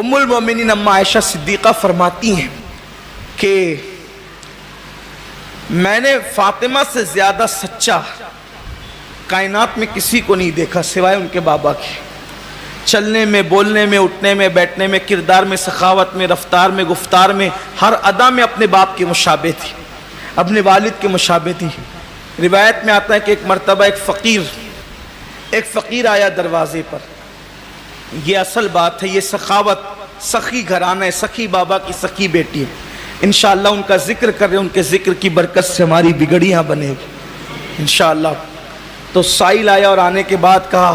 ام المومنین اما عائشہ صدیقہ فرماتی ہیں کہ میں نے فاطمہ سے زیادہ سچا کائنات میں کسی کو نہیں دیکھا سوائے ان کے بابا کے. چلنے میں، بولنے میں، اٹھنے میں، بیٹھنے میں، کردار میں، سخاوت میں، رفتار میں، گفتار میں، ہر ادا میں اپنے باپ کے مشابہ تھی، اپنے والد کے مشابہ تھی. روایت میں آتا ہے کہ ایک مرتبہ ایک فقیر آیا دروازے پر. یہ اصل بات ہے، یہ سخاوت، سخی گھرانہ ہے، سخی بابا کی سخی بیٹی ہے. انشاءاللہ ان کا ذکر کر رہے ہیں، ان کے ذکر کی برکت سے ہماری بگڑیاں بنے گی انشاءاللہ. تو سائل آیا اور آنے کے بعد کہا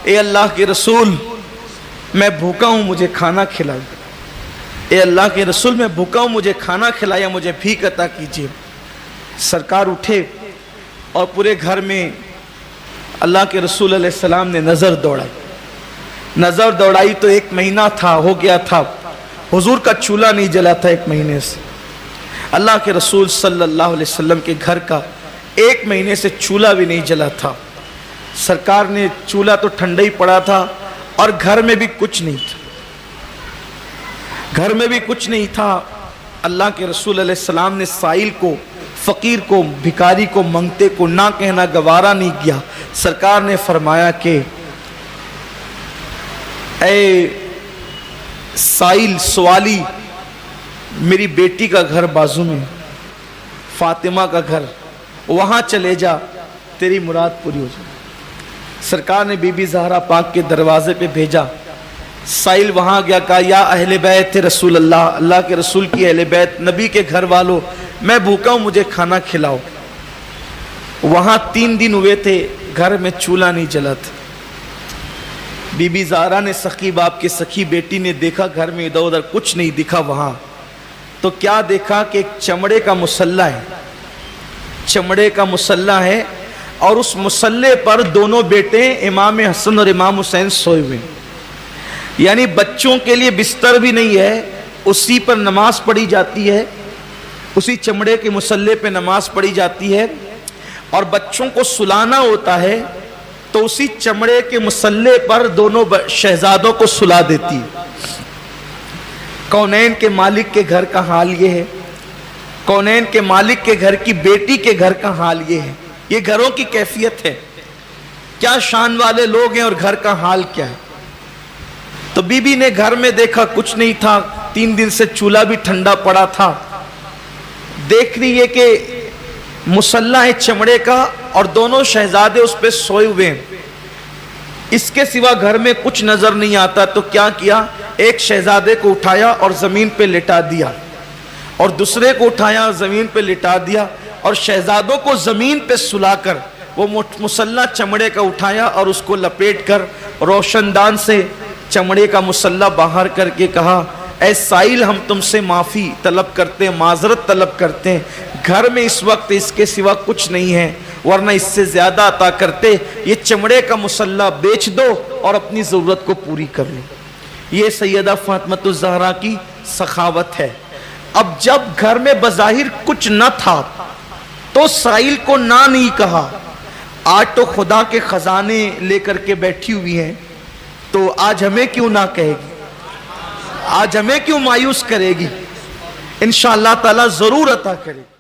اے اللہ کے رسول میں بھوکا ہوں، مجھے کھانا کھلائیے. اے اللہ کے رسول میں بھوکا ہوں، مجھے کھانا کھلائیے، مجھے بھیک عطا کیجیے. سرکار اٹھے اور پورے گھر میں اللہ کے رسول علیہ السلام نے نظر دوڑائی تو 1 مہینہ تھا، ہو گیا تھا، حضور کا چولہا نہیں جلا تھا 1 مہینے سے. اللہ کے رسول صلی اللہ علیہ وسلم کے گھر کا 1 مہینے سے چولہا بھی نہیں جلا تھا. سرکار نے چولہا تو ٹھنڈا ہی پڑا تھا اور گھر میں بھی کچھ نہیں تھا. اللہ کے رسول علیہ السلام نے سائل کو، فقیر کو، بھکاری کو، منگتے کو نہ کہنا گوارا نہیں کیا. سرکار نے فرمایا کہ اے سائل، سوالی، میری بیٹی کا گھر بازو میں، فاطمہ کا گھر، وہاں چلے جا، تیری مراد پوری ہو جائے. سرکار نے بی بی زہرا پاک کے دروازے پہ بھیجا. سائل وہاں گیا، کہا یا اہل بیت رسول اللہ، اللہ کے رسول کی اہل بیت، نبی کے گھر والوں، میں بھوکا ہوں، مجھے کھانا کھلاؤ. وہاں 3 دن ہوئے تھے، گھر میں چولہا نہیں جلا تھا. بی بی زہرا نے، سخی باپ کے سخی بیٹی نے دیکھا گھر میں ادھر ادھر کچھ نہیں دکھا. وہاں تو کیا دیکھا کہ ایک چمڑے کا مسلح ہے اور اس مسلح پر دونوں بیٹے امام حسن اور امام حسین سوئے ہوئے، یعنی بچوں کے لیے بستر بھی نہیں ہے، اسی پر نماز پڑھی جاتی ہے، اسی چمڑے کے مسلح پہ نماز پڑھی جاتی ہے. اور بچوں کو سلانا ہوتا ہے تو اسی چمڑے کے مسلح پر دونوں شہزادوں کو سلا دیتی ہے. کونین کے مالک کے گھر کا حال یہ ہے، کونین کے مالک کے گھر کی بیٹی کے گھر کا حال یہ ہے. یہ گھروں کی کیفیت ہے، کیا شان والے لوگ ہیں اور گھر کا حال کیا ہے. تو بی بی نے گھر میں دیکھا کچھ نہیں تھا، 3 دن سے چولہا بھی ٹھنڈا پڑا تھا. دیکھ رہی ہے کہ مسلح ہے چمڑے کا اور دونوں شہزادے اس پہ سوئے ہوئے ہیں، اس کے سوا گھر میں کچھ نظر نہیں آتا. تو کیا کیا، ایک شہزادے کو اٹھایا اور زمین پہ لٹا دیا، اور دوسرے کو اٹھایا زمین پہ لٹا دیا، اور شہزادوں کو زمین پہ سلا کر وہ مسلح چمڑے کا اٹھایا اور اس کو لپیٹ کر روشن دان سے چمڑے کا مسلح باہر کر کے کہا اے سائل، ہم تم سے معافی طلب کرتے ہیں، معذرت طلب کرتے ہیں، گھر میں اس وقت اس کے سوا کچھ نہیں ہے، ورنہ اس سے زیادہ عطا کرتے. یہ چمڑے کا مسلح بیچ دو اور اپنی ضرورت کو پوری کر لو. یہ سیدہ فاطمہ الزہرا کی سخاوت ہے. اب جب گھر میں بظاہر کچھ نہ تھا تو سائل کو نہ نہیں کہا. آج تو خدا کے خزانے لے کر کے بیٹھی ہوئی ہیں، تو آج ہمیں کیوں نہ کہے گی، آج ہمیں کیوں مایوس کرے گی. انشاءاللہ تعالی ضرور عطا کرے گی.